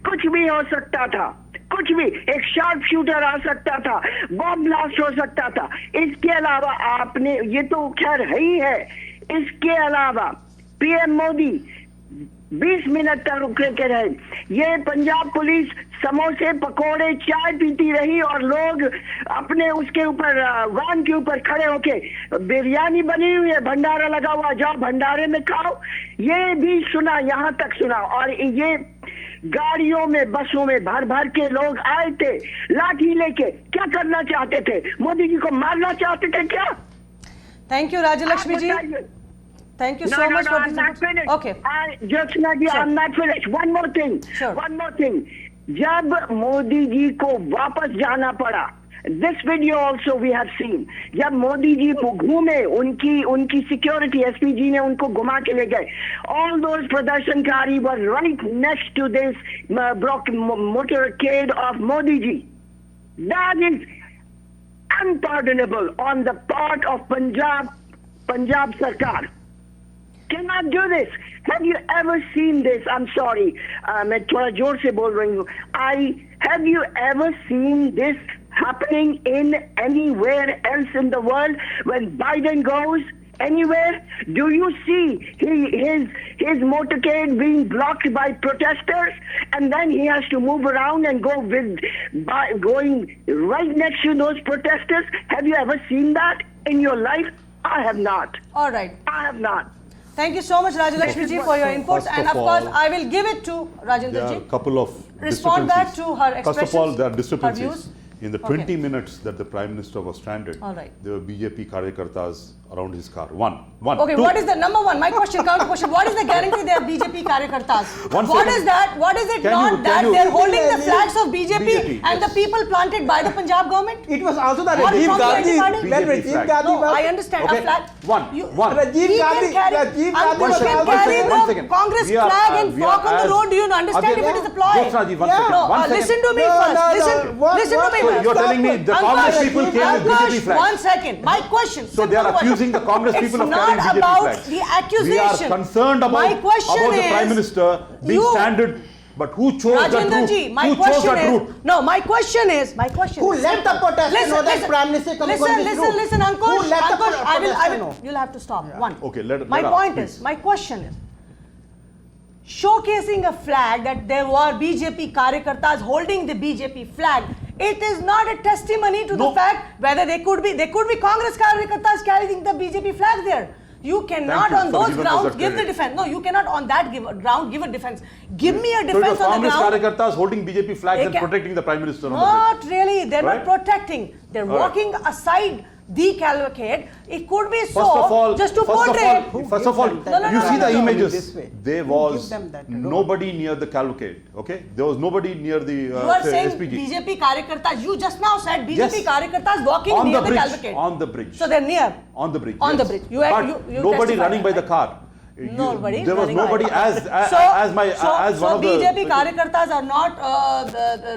कुछ भी हो सकता था, कुछ भी, एक शार्प शूटर आ सकता था, बॉम्ब ब्लास्ट हो सकता था। इसके अलावा आपने, ये तो खैर है ही है, इसके अलावा पीएम मोदी 20 मिनट तक रुके के रहे। ये पंजाब पुलिस समोसे पकोड़े चाय पीती रही और लोग अपने उसके ऊपर वाहन के ऊपर खड़े होके, बिरयानी बनी हुई है, भंडारा लगा हुआ, जाओ भंडारे में खाओ, ये भी सुना, यहाँ तक सुना। और ये गाड़ियों में, बसों में भर भर के लोग आए थे लाठी लेके। क्या करना चाहते थे? मोदी जी को मारना चाहते थे क्या? Thank you Rajalakshmi ji, thank you so much for this input. Okay, Jyotsna ji, I'm not finished. One more thing. Sure. One more thing. जब मोदी जी को वापस जाना पड़ा, this video also we have seen, जब मोदी जी घूमे, उनकी सिक्योरिटी एसपीजी ने उनको घुमा के ले गए, all those प्रदर्शनकारी were right next to this motorcade of Modi ji. That is unpardonable on the part of Punjab Sarkar. Cannot do this. Have you ever seen this? I'm sorry, मैं थोड़ा जोर से बोल रही हूँ. Have you ever seen this happening in anywhere else in the world? When Biden goes anywhere, do you see his motorcade being blocked by protesters, and then he has to move around and going right next to those protesters? Have you ever seen that in your life? I have not. all right. I have not. Thank you so much Rajalakshmi ji for your input, First and of of course all, I will give it to Rajendra There are ji. a couple of Respond back to her discrepancies. First of all, expressions, there are her discrepancies. views. In the 20 minutes that the Prime Minister was stranded, All right. there were BJP karyakartas around his car. One. Okay, Two. what is the number one? My question, counter question. What is the guarantee they are BJP karyakartas? One What second. is that? What is it Can not you- that can you- they are holding the flags of BJP and the yes. people planted by the Punjab government? It was also the Or Rajiv from the Gandhi. anti-party? When BJP Rajiv flag. Gandhi No, was, I understand. Okay, A flag. one. Rajiv He can Gandhi, carry, Rajiv Gandhi Ankush was can also carry there. One the second. Congress We are- flag and we are walk on the as- road. Do you understand Again, if it is a ploy? Jyotsna ji, one Yeah. second. No, One second. listen to me No, first. no, no. Listen, What- listen to what- me so first. You're telling me the Ankush, Congress people came with BJP Ankush, flags. one second. My question. So they are simple accusing the Congress It's people of not carrying BJP about flags. the accusation. We are concerned about, My question the is, Prime Minister being you- stranded. But who chose that Rajendra route? ji, my Who chose question that is, route? no, my question is Who let the simple. protester know that Prime Minister coming on this route? Listen, Ankush, Who let the Ankush, I protester will, know? you'll have to stop. One. Okay, My let point us, is, please. my question is, showcasing a flag that there were BJP karyakartas holding the BJP flag It is not a testimony to the No. fact whether they could be Congress Karyakartas carrying the BJP flag there. You cannot you on for those giving us grounds that give the credit. defense. No, you cannot on that ground give a defense. Give me a So it was defense on the Congress ground. Karyakartas holding BJP flags They and can- protecting the Prime Minister on the Not really. They're Right? not protecting. They're All right. walking aside the cavalcade. It could be so First of all, just to first of portray. all, Who first gives of all, them that No, no, you no, see no, the no. images. This way. There Who was gives them that? nobody near the cavalcade. Okay, there was nobody near the You are saying SPG. BJP Karyakartas. You just now said BJP Yes. Karyakartas walking On near the the bridge. cavalcade. On the bridge. So they're near. On the bridge. On the yes. bridge. You But nobody testified running by that, the car. Nobody. There was running nobody by. as one of the. BJP Karyakartas are not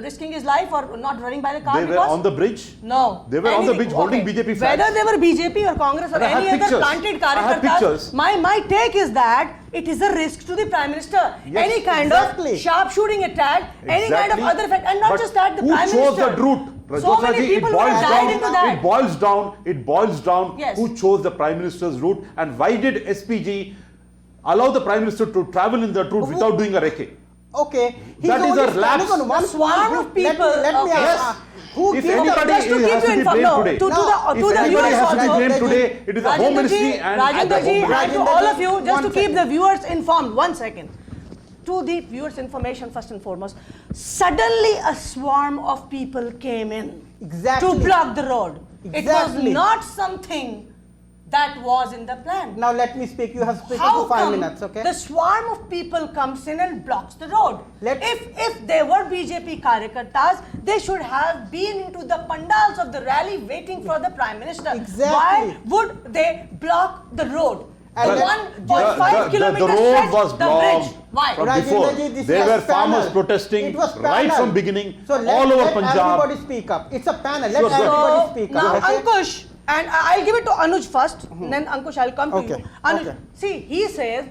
risking his life or not running by the car. They were because- on the bridge. No. They were on the Anything. bridge holding BJP flags. Whether they were BJP or Congress or And I have any other pictures. planted I have Karyakartas, pictures. my take is that it is a risk to the Prime Minister. Yes, Any kind exactly. of sharp shooting attack, any kind of Exactly. other effect, and not But just that, the who Prime chose Minister. that route? So many Rajyotsnaji, people would have died into that. It boils down Yes. who chose the Prime Minister's route and why did SPG allow the Prime Minister to travel in that route without doing a recce? Okay. He's That is only a standing lapse. on one The swarm point. of people, Let me okay. ask. Yes. Who If gives them anybody just to keep has you to be informed, blamed no, today, to the if viewers anybody has to be also. blamed today, it is the Home Ministry and the Rajendraji, Home and to Ministry. all of you, just One to keep second. the viewers informed, 1 second. To the viewers' information, first and foremost, suddenly a swarm of people came in Exactly. to block the road. It was Exactly. not something that was in the plan. Now let me speak. You have spoken How for 5 come minutes. Okay. the swarm of people comes in and blocks the road? Let's- If they were BJP Karyakartas, they should have been into the pandals of the rally waiting for the Prime Minister. Exactly. Why would they block the road? And The let- 1.5 kilometer the road stretch, was the blocked bridge. Why? from Rajendraji, before. this There was were farmers panel. protesting It was right panel. from beginning So all over let Punjab. everybody speak up. It's a panel. Let Sure, sure. everybody So speak now up. Okay? Ankush, and I'll give it to Anuj first, then Ankush, I'll come to Okay, you. Anuj, okay. see, he says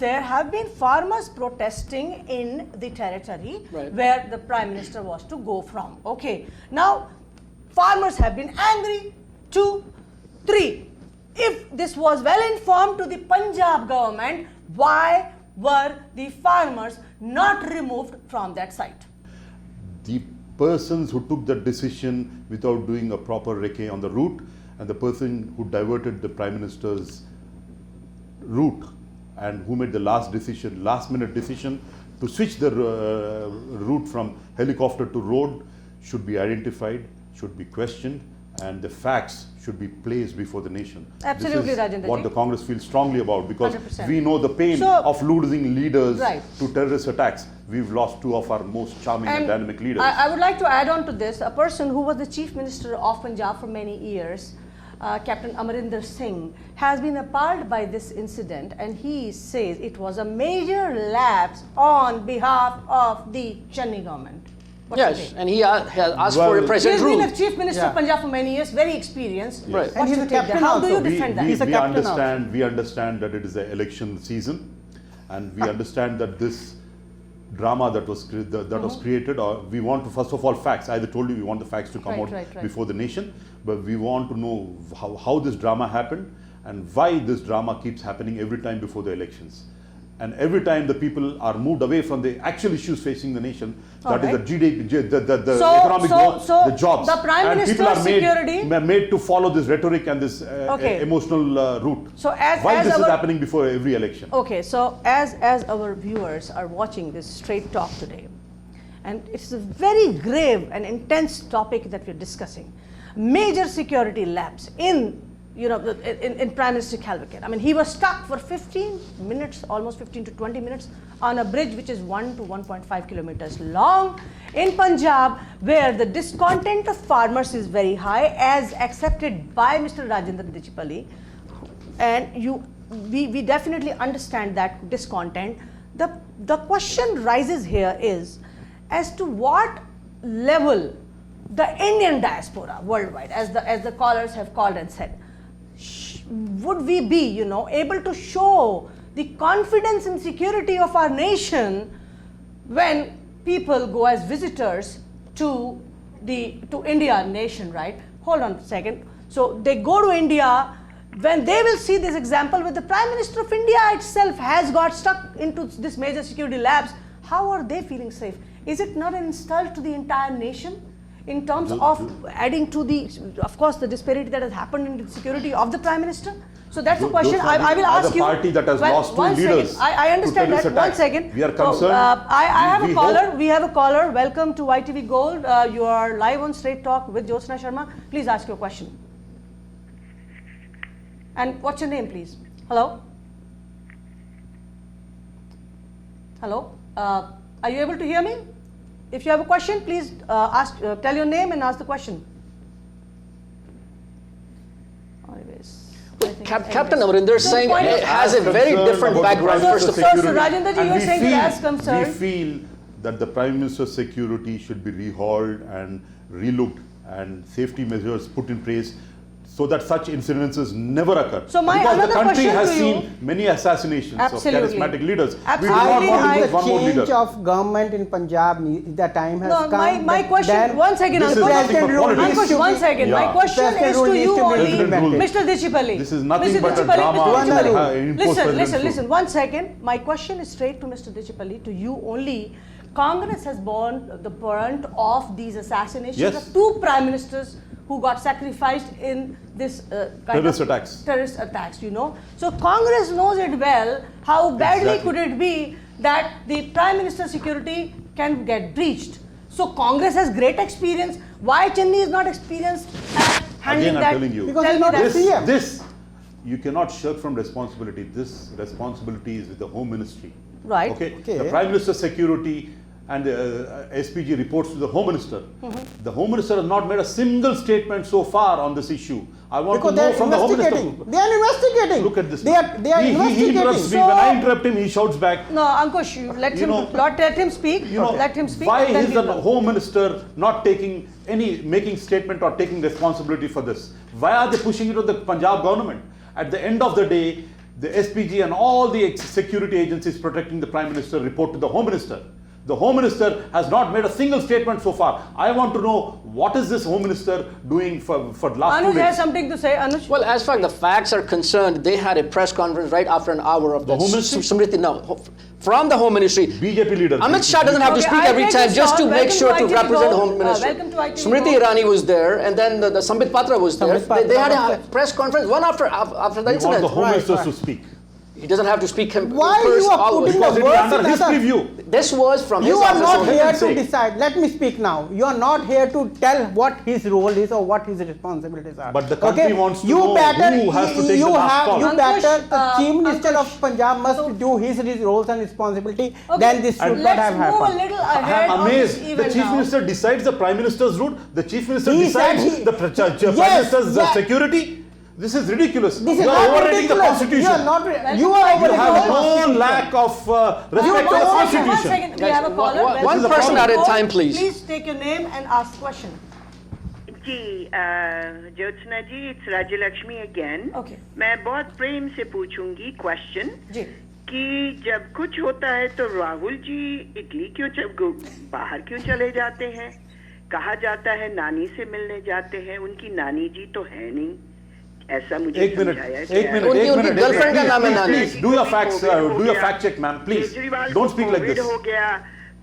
there have been farmers protesting in the territory Right. where the Prime Minister was to go from. Okay, now farmers have been angry. 2, 3. If this was well informed to the Punjab government, why were the farmers not removed from that site? The persons who took that decision without doing a proper recce on the route and the person who diverted the Prime Minister's route and who made the last minute decision to switch the route from helicopter to road should be identified, should be questioned, and the facts should be placed before the nation. Absolutely, This is Rajendraji. what the Congress feels strongly about because 100%. we know the pain So- of losing leaders Right. to terrorist attacks. We've lost 2 of our most charming and dynamic leaders. I would like to add on to this, a person who was the Chief Minister of Punjab for many years, Captain Amarinder Singh, has been appalled by this incident, and he says it was a major lapse on behalf of the Channi government. What's your Yes, take? and he has asked for Well, a He has president been rule. a Chief Minister of Yeah. Punjab for many years, very experienced. Right. And What's he's your a take there? captain How do you also. defend that? He's a captain We understand that it is an election season, and we understand that this drama that was created. Or we want to first of all facts. I told you we want the facts to come Right, out right. before the nation, but we want to know how this drama happened and why this drama keeps happening every time before the elections. And every time the people are moved away from the actual issues facing the nation, that is Alright. the GDP, the So- economic growth, so the jobs. the Prime and people are Minister's security- made to follow this rhetoric and this Okay. emotional route. So as- why as this is our- happening before every election? Okay, so as our viewers are watching this straight talk today, and it's a very grave and intense topic that we're discussing, major security lapse in Prime Minister Cavalcade. I mean, he was stuck for 15 minutes, almost 15 to 20 minutes, on a bridge which is 1 to 1.5 kilometers long in Punjab, where the discontent of farmers is very high, as accepted by Mr. Rajendra Dicipalli. And we definitely understand that discontent. The question rises here is as to what level the Indian diaspora worldwide, as the callers have called and said, would we be able to show the confidence and security of our nation when people go as visitors to India nation, right? Hold on a second. So they go to India. When they will see this example where the Prime Minister of India itself has got stuck into this major security lapse, how are they feeling safe? Is it not an insult to the entire nation? in terms of adding to the, of course, the disparity that has happened in the security of the Prime Minister? So that's a question I will ask you. As a party that has lost two leaders, I understand that. One second. We are concerned. I have a caller. We have a caller. Welcome to ITV Gold. You are live on Straight Talk with Jyotsna Sharma. Please ask your question. And what's your name, please? Hello? Hello? Are you able to hear me? If you have a question, please tell your name and ask the question. Anyways. Captain Amarinder is saying point it is- has a very different background. First of all, So Rajendra ji, you're saying that as concerned. We feel that the Prime Minister's security should be rehauled and relooked and safety measures put in place so that such incidences never occur. So my because the another country question has to you- seen many assassinations Absolutely. of charismatic leaders. Absolutely. We do not I want to think lose one more change leader. of government in Punjab, the time has No, come. my question, then one second, This is Ankush. nothing but politics. Ankush, one second. My Yeah. question President is rule to needs you to be only, implemented. Mr. Dicipalli. This is nothing Mr. but a Dicipalli, drama Mr. that Dicipalli. imposed Listen, president's listen, rule. listen. One second. My question is straight to Mr. Dicipalli, to you only. Congress has borne the brunt of these assassinations Yes. of two prime ministers who got sacrificed in this kind Terrorist of attacks. terrorist attacks, you know. So Congress knows it well. How badly Exactly. could it be that the Prime Minister's security can get breached? So Congress has great experience. Why Chennai is not experienced at handling Again, I'm that? telling you. Because Tell he's me not that. the CM. This, you cannot shirk from responsibility. This responsibility is with the Home Ministry. Right. Okay. Okay. The Prime Minister's security and SPG reports to the Home Minister. The Home Minister has not made a single statement so far on this issue. I want Because to they know are from the Home investigating. Minister. They are investigating. Look at this. They are He investigating. interrupts me. So- When I interrupt him, he shouts back. No, Ankush, you let You him know- let him speak. You know, let him speak. why and then is the we'll- Home Minister not making statement or taking responsibility for this? Why are they pushing it on the Punjab government? At the end of the day, the SPG and all the security agencies protecting the Prime Minister report to the Home Minister. The Home Minister has not made a single statement so far. I want to know what is this Home Minister doing for the last 2 Anuj has days? something to say. Anuj. Well, as far as the facts are concerned, they had a press conference right after an hour of The that. Home Ministry? Smriti, no, from the Home Ministry. BJP leader. Amit Shah doesn't have to Okay, speak I'll every take time this just to on. make Welcome sure to to ITV represent the Gold. Home Ministry. Welcome to ITV Smriti Gold. Irani was there, and then the Sambit Patra was there. Sambit Patra They had a was press conference one after the We want the incident. Home Right, Ministers right. to speak. He doesn't have to speak him Why first you are always. putting Because the it is words under in his other- preview. This was from You his are office not only. here say. to decide. Let me speak now. You are not here to tell what his role is or what his responsibilities are. But the country wants to know who has to take you the last have, call. You Ankush, better, the Chief Minister Ankush, of Punjab must so- do his roles and responsibility. Okay, Then this should not let's have move a happened. little ahead I'm of this amazed. The event Chief now. Minister decides the Prime Minister's route. The Chief Minister He said decides he- the Prime Yes, Minister's yeah. security. This is ridiculous. This is you are not overrating the ridiculous. Constitution. You are not. You Welcome are to You have overrating no lack of respect for the One Constitution. second. We Guys, have a caller. one Welcome to person ITV at a Gold. time, please. Please take your name and ask the question. जी Jyotsna ji it's Rajya Lakshmi again Okay. मैं बहुत प्रेम से पूछूंगी question जी कि जब कुछ होता है तो राहुल जी इटली क्यों बाहर क्यों चले जाते हैं? कहा जाता है नानी से मिलने जाते हैं, उनकी नानी जी तो है नहीं, ऐसा मुझे एक मिनट, समझाया एक गया। मिनट, उनकी- एक उनकी मिनट. girlfriend का नाम है Please, नानी। please, do your facts, Covid हो do your गया, fact check, ma'am. Please, Kejriwal don't को speak like कोविड this. हो गया,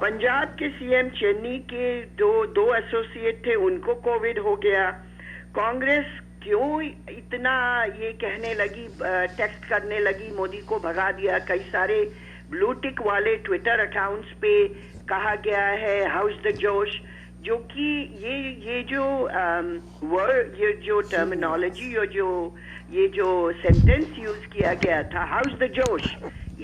पंजाब के सीएम चेन्नई के दो एसोसिएट थे, उनको कोविड हो गया। कांग्रेस क्यों इतना ये कहने लगी, टेक्स्ट करने लगी, मोदी को भगा दिया? कई सारे ब्लू टिक वाले ट्विटर अकाउंट्स पे कहा गया है हाउस द जोश, जो कि ये जो वर्ड, ये जो टर्मिनोलॉजी, ये जो सेंटेंस यूज किया गया था हाउस द जोश,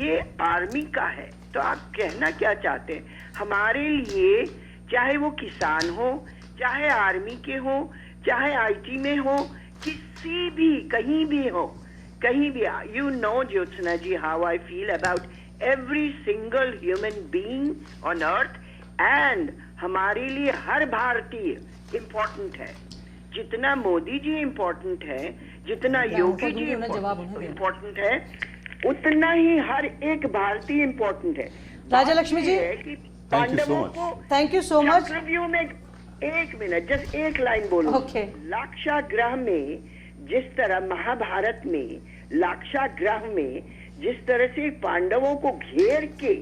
ये आर्मी का है। तो आप कहना क्या चाहते हैं? हमारे लिए चाहे वो किसान हो, चाहे आर्मी के हो, चाहे आईटी में हो, किसी भी कहीं भी हो, कहीं भी, you know Jyotsna ji how I feel about every single human being on earth, and हमारे लिए हर भारतीय इम्पोर्टेंट है। जितना मोदी जी इम्पोर्टेंट है, जितना योगी जी इम्पोर्टेंट है, उतना ही हर एक भारतीय इम्पोर्टेंट है। राजा Lakshmi ji, Thank you so much. Thank you so much. चक्रव्यूह में एक मिनट, जस्ट एक लाइन बोलो। Okay. लाक्षागृह में जिस तरह, महाभारत में लाक्षागृह में जिस तरह से पांडवों को घेर के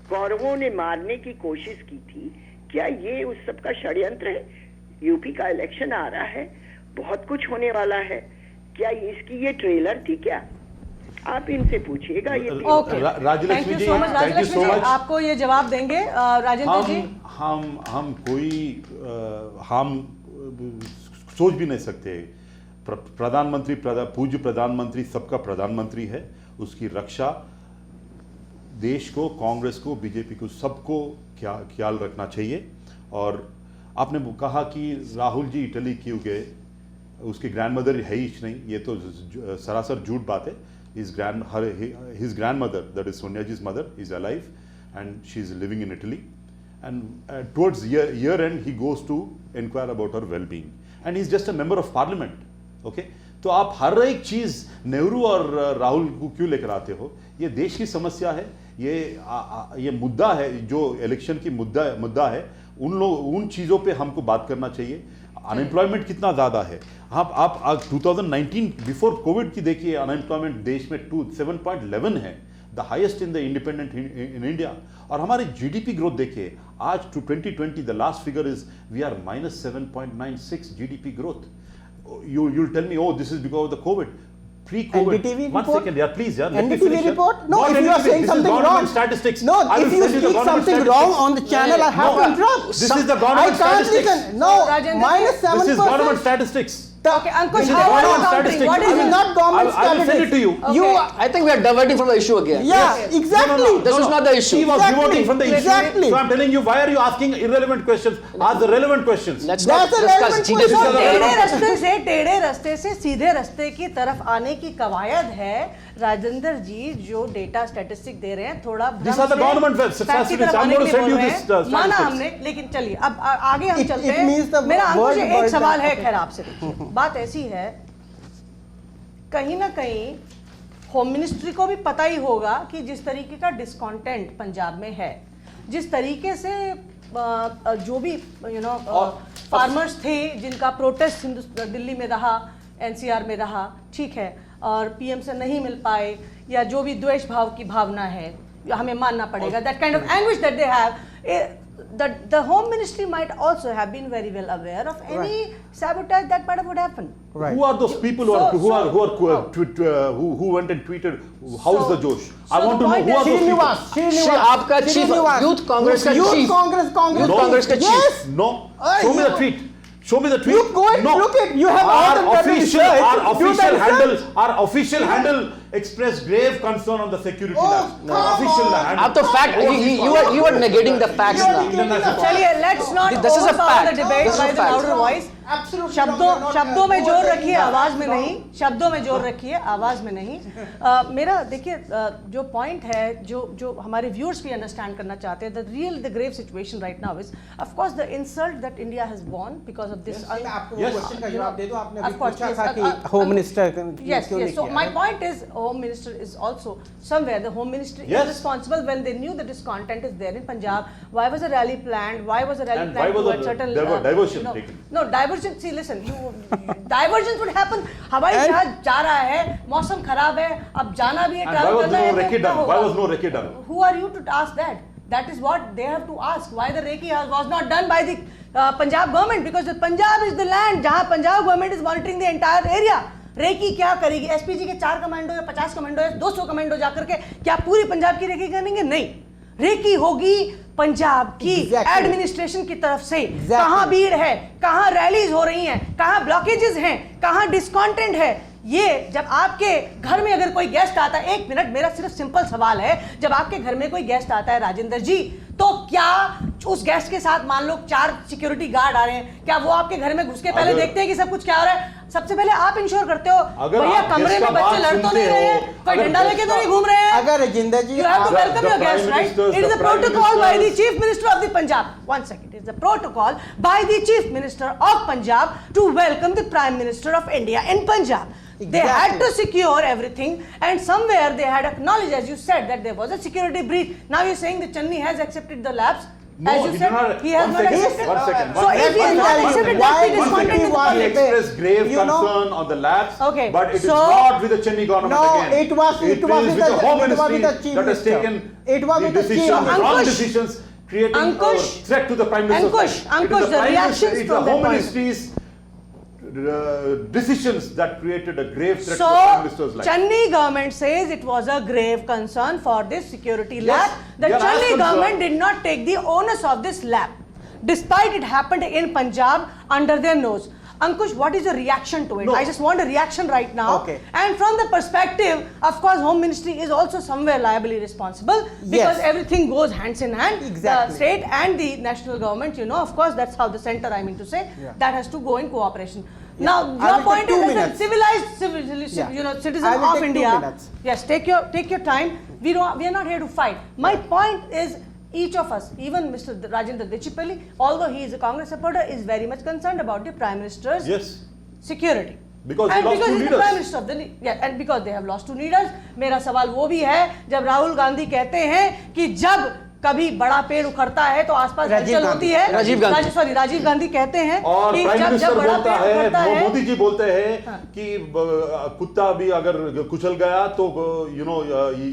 कौरवों ने मारने की कोशिश की थी, क्या ये उस सब का षड्यंत्र है? यूपी का इलेक्शन आ रहा है, बहुत कुछ होने वाला है। क्या इसकी ये ट्रेलर थी क्या? आप इनसे पूछिएगा ये। Okay, thank you so much Rajalakshmi ji, आपको ये जवाब देंगे राजेंद्र जी। हम कोई हम सोच भी नहीं सकते। प्रधानमंत्री पूज्य प्रधानमंत्री सबका प्रधानमंत्री है, उसकी रक्षा देश को, कांग्रेस को, बीजेपी को, सबको ख्याल रखना चाहिए। और आपने कहा कि राहुल जी इटली क्यों गए, उसकी ग्रैंडमदर है ही नहीं, ये तो सरासर झूठ बात है। his grandmother, that is Sonia ji's mother, is alive and she is living in Italy, and towards year end he goes to inquire about her well-being, and he's just a member of parliament. Okay, तो आप हर एक चीज नेहरू और राहुल को क्यों लेकर आते हो? ये देश की समस्या है, ये मुद्दा है, जो इलेक्शन की मुद्दा है। उन चीजों पे हमको बात करना चाहिए। अनएम्प्लॉयमेंट कितना ज़्यादा है, आप 2019 बिफोर कोविड की देखिए, अनएम्प्लॉयमेंट देश में 7.11 है, the highest in the independent in India. और हमारे जीडीपी ग्रोथ देखिए, आज to 2020 the last figure is we are -7.96 GDP growth. you'll tell me, oh, this is because of the COVID. Pre-COVID. NDTV One report? second, yeah, please, yeah. Let me NDTV finish, yeah. report? No, Not if you are NDTV, saying this is something government wrong. statistics. No, I will if you send the speak government something statistics. wrong on the channel, I have to interrupt. This is the government I can't statistics. listen. No, Rajendra, -7%. This is government statistics. Okay, Ankush, This is how are you government counting? statistics. What I is will it? not government I will send it to you. Okay. You, I think we are diverting from the issue again. yeah, exactly. This is not the issue. He was Exactly. devoting from the issue. Exactly. So I'm telling you, why are you asking irrelevant questions? Ask the relevant questions. Let's not That's a discuss relevant GDP. question. टेढ़े रास्ते से सीधे रास्ते की तरफ आने की कवायद है। राजेंद्र जी जो डेटा स्टैटिस्टिक दे रहे हैं, थोड़ा These are the government statistics. I'm going to send you this माना statistics. हमने, लेकिन चलिए अब आगे हम चलते it means the हैं। मेरा अंकुश word- एक word सवाल that- है, खैर आपसे देखिए, बात ऐसी है, कहीं ना कहीं होम मिनिस्ट्री को भी पता ही होगा कि जिस तरीके का डिस्कॉन्टेंट पंजाब में है, जिस तरीके से जो भी फार्मर्स थे जिनका प्रोटेस्ट दिल्ली में रहा, एनसीआर में रहा, ठीक है, और पीएम से नहीं मिल पाए, या जो भी द्वेष भाव की भावना है, हमें मानना पड़ेगा, that kind of anguish that they have, the home ministry might also have been very well aware of any sabotage that might have would happen. Right. Who are those people who went and tweeted, how's the Josh? I want to know who are those people. She आपका chief youth Congress का Youth chief. Congress No. Congress का chief. Yes. No, show me the tweet. Show me the tweet. You go and no. look it. You have all the research. Our official handle expressed grave concern on the security labs. come Official on. handle. आप तो fact you are negating the facts You are now. negating the facts. चलिए, let's not This is a overpower fact. the debate This is a by the fact. louder voice. Absolutely. शब्दों में जोर रखिए, आवाज में नहीं। शब्दों में जोर रखिए, आवाज में नहीं। मेरा देखिए जो पॉइंट है, जो हमारे व्यूअर्स भी अंडरस्टैंड करना चाहते हैं, the grave situation right now is of course the insult that India has born because of this. आपको Yes. क्वेश्चन का जवाब दे दो। आपने Of अभी course, पूछा yes. था कि होम मिनिस्टर क्यों Yes, नहीं yes. So किया my है? point is, Home Minister is also somewhere. The Home Ministry Yes. is responsible when they knew the discontent is there in Punjab. Why was a rally planned? Why was a rally And planned why was towards a certain? diversion taken? No, diversion. See, listen. Diversions would happen. हवाई जहाज जा रहा है, मौसम खराब है, अब जाना भी है, And travel why was करना है, no तो recce क्या done? होगा? Why was no recce done? Who are you to ask that? That is what they have to ask. Why the recce was not done by the Punjab government? Because the Punjab is the land जहाँ Punjab government is monitoring the entire area. Recce क्या करेगी? SPG के 4 commando या 50 commando या 200 commando जाकर के क्या पूरी पंजाब की रेकी करेंगे? नहीं, रेकी होगी पंजाब की एडमिनिस्ट्रेशन की तरफ से। कहाँ भीड़ है, कहाँ रैलीज हो रही हैं, कहाँ ब्लॉकेजेस हैं, कहाँ डिस्कॉन्टेंट है, ये जब आपके घर में अगर कोई गेस्ट आता है, 1 मिनट, मेरा सिर्फ सिंपल सवाल है, जब आपके घर में कोई गेस्ट आता है राजेंद्र जी, तो क्या उस गेस्ट के साथ मान लो 4 सिक्योरिटी गार्ड आ रहे हैं, क्या वो आपके घर में घुस के पहले देखते हैं कि सब कुछ क्या हो रहा है? सबसे पहले आप इंश्योर करते हो भैया कमरे में बच्चे लड़ तो नहीं रहे हैं, कोई डंडा लेके तो नहीं घूम रहे हैं? अगर राजेंद्र जी You have to welcome your guest, right? It is a protocol by the Chief Minister of the Punjab. One second. It is a protocol by the Chief Minister of Punjab to welcome the Prime Minister of India in Punjab. They had to secure everything, and somewhere they had acknowledged, as you said, that there was a security breach. Now you're saying that Channi has accepted the labs. No, as you he said, did not. he has One not second, accepted. one second, So one if he has second. not accepted, Why that's the one discontent second, with the why- public. Express grave You know- concern on the labs, Okay, but it is so- not with the Chenni government No, again. it was is with with the Home it was with Ministry the Chief that has Minister. taken It was the with the Chief decision, Minister. wrong Ankush. decisions, creating Ankush, a threat to the Prime Minister's Ankush, life. Ankush, It is the Prime Minister, reactions it's from the that Home point. Ministry's decisions that created a grave threat So, to the Prime Minister's life. Channi government says it was a grave concern for this security lab. The they are as Channi concerned. government did not take the onus of this lab, despite it happened in Punjab under their nose. Ankush, what is your reaction to it? No. I just want a reaction right now. Okay. And from the perspective, of course, Home Ministry is also somewhere liably responsible because Yes. everything goes hands in hand. Exactly. The state and the national government, of course, that's how the center, I mean to say, Yeah. that has to go in cooperation. Now, I your will point take 2 is as a minutes. civilized Yeah. citizen I will of take 2 India. minutes. Yes, take your time. We are not here to fight. My point is, each of us, even Mr. Rajendra Dechipalli, although he is a Congress supporter, is very much concerned about the Prime Minister's Yes. security. Because they and lost because two he's the leaders. Prime Minister of the and because they have lost 2 leaders. मेरा सवाल वो भी है, जब राहुल गांधी कहते हैं कि जब कभी बड़ा पेड़ उखड़ता है तो आसपास राजीव हलचल गांधी। होती है। राजीव गांधी कहते हैं और कि प्राइम जब मिनिस्टर बड़ा बोलता पेड़ उखड़ता है, है, मोदी जी बोलते हैं हाँ। कि कुत्ता भी अगर कुचल गया तो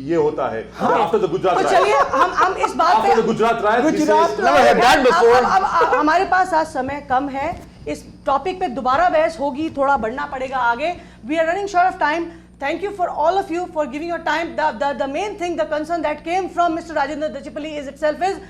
ये होता है आफ्टर द गुजरात तो चलिए हम इस बात पे after the Gujarat right Gujarat Never had that before. अब हमारे पास आज समय कम है, इस टॉपिक पे दोबारा बहस होगी, थोड़ा बढ़ना पड़ेगा आगे. We are running short of time. Thank you for all of you for giving your time. The main thing, the concern that came from Mr. Rajendra Dechipalli is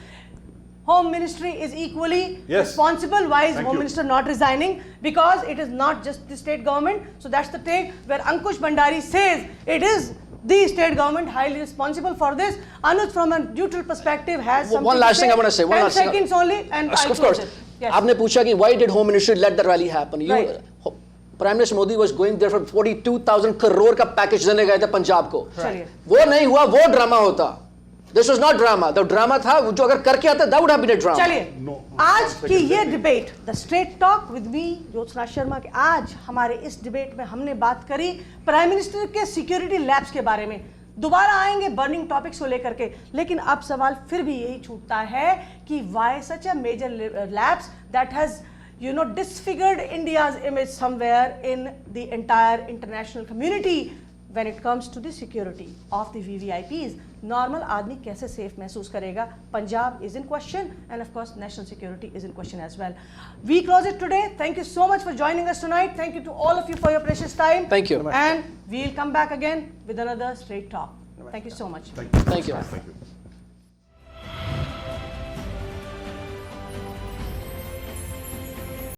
Home Ministry is equally Yes. responsible. Why is Thank Home you. Minister not resigning? Because it is not just the state government. So that's the take where Ankush Bhandari says it is the state government highly responsible for this. Anuj, from a neutral perspective, has something One last thing I want to say. 10 seconds only, and I'll Of close course. it. Yes. आपने पूछा कि why did Home Ministry let the rally happen? Right. Prime Minister Modi was going there for 42,000 crore का package देने गए थे पंजाब को. चलिए. वो नहीं हुआ, वो ड्रामा होता. This was not drama. The drama था जो अगर करके आता that would have been a drama. चलिए, आज की ये debate, the straight talk with me Jyotsna Sharma के, आज हमारे इस डिबेट में हमने बात करी प्राइम मिनिस्टर के सिक्योरिटी लैब्स के बारे में. दोबारा आएंगे बर्निंग टॉपिक्स को लेकर के, लेकिन अब सवाल फिर भी यही छूटता है कि why such a major lapse that has disfigured India's image somewhere in the entire international community when it comes to the security of the VVIPs. Normal आदमी कैसे safe महसूस करेगा? Punjab is in question, and of course national security is in question as well. We close it today. Thank you so much for joining us tonight. Thank you to all of you for your precious time. Thank you. And we'll come back again with another straight talk. Thank you so much. Thank you. Thank you.